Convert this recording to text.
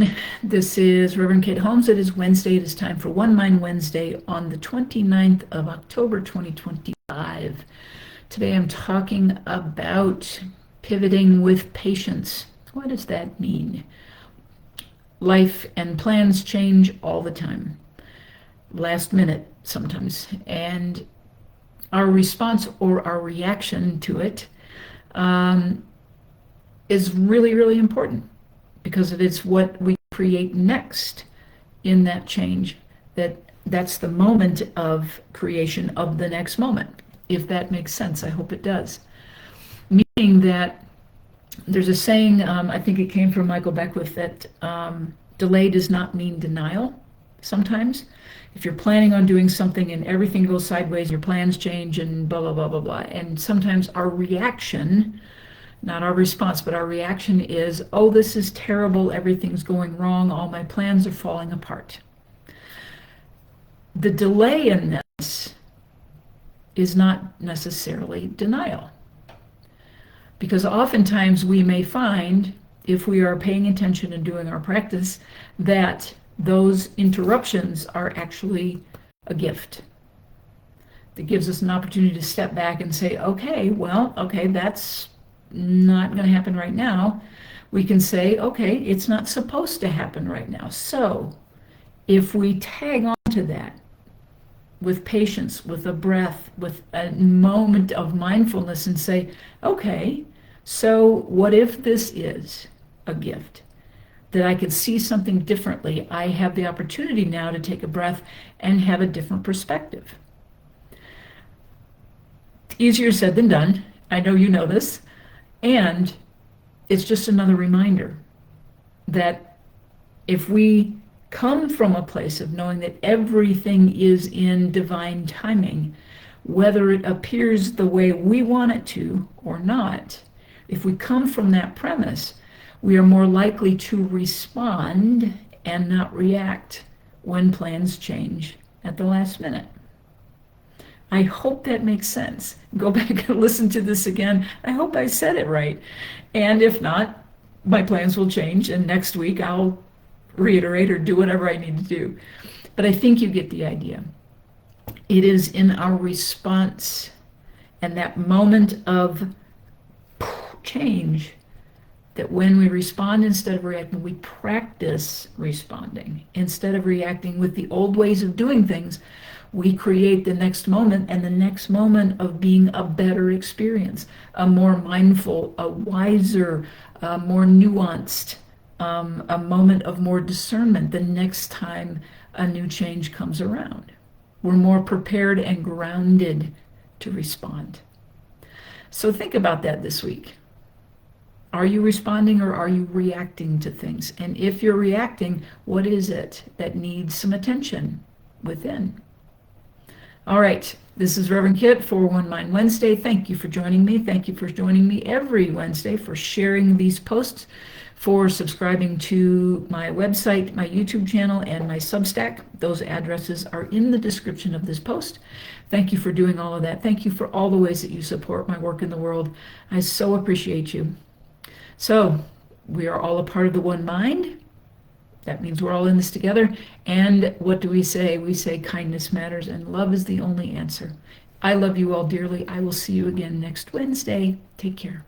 everyone. This is Reverend Kate Holmes. It is Wednesday. It is time for One Mind Wednesday on the 29th of October, 2025. Today I'm talking about pivoting with patience. What does that mean? Life and plans change all the time, last minute sometimes, and our response or our reaction to it is really, really important, because it is what we create next in that change. That's the moment of creation of the next moment, if that makes sense. I hope it does. Meaning that there's a saying, I think it came from Michael Beckwith, that delay does not mean denial. Sometimes if you're planning on doing something and everything goes sideways, your plans change and blah, blah, blah, blah, blah. And sometimes our reaction, not our response, but our reaction is, oh, this is terrible, everything's going wrong, all my plans are falling apart. The delay in this is not necessarily denial, because oftentimes we may find, if we are paying attention and doing our practice, that those interruptions are actually a gift that gives us an opportunity to step back and say, okay, well, okay, that's not going to happen right now. We can say, okay, it's not supposed to happen right now. So if we tag on to that with patience, with a breath, with a moment of mindfulness, and say, okay, so what if this is a gift? That I could see something differently. I have the opportunity now to take a breath and have a different perspective. Easier said than done. I know you know this. And it's just another reminder that if we come from a place of knowing that everything is in divine timing, whether it appears the way we want it to or not, if we come from that premise, we are more likely to respond and not react when plans change at the last minute. I hope that makes sense. Go back and listen to this again. I hope I said it right. And if not, my plans will change, and next week I'll reiterate or do whatever I need to do. But I think you get the idea. It is in our response and that moment of change that when we respond instead of reacting, we practice responding. Instead of reacting with the old ways of doing things, we create the next moment, and the next moment of being a better experience, a more mindful, a wiser, a more nuanced, a moment of more discernment the next time a new change comes around. We're more prepared and grounded to respond. So think about that this week. Are you responding or are you reacting to things? And if you're reacting, what is it that needs some attention within? All right, this is Reverend Kit for One Mind Wednesday. Thank you for joining me. Thank you for joining me every Wednesday, for sharing these posts, for subscribing to my website, my YouTube channel, and my Substack. Those addresses are in the description of this post. Thank you for doing all of that. Thank you for all the ways that you support my work in the world. I so appreciate you. So we are all a part of the one mind. That means we're all in this together. And what do we say? We say kindness matters and love is the only answer. I love you all dearly. I will see you again next Wednesday. Take care.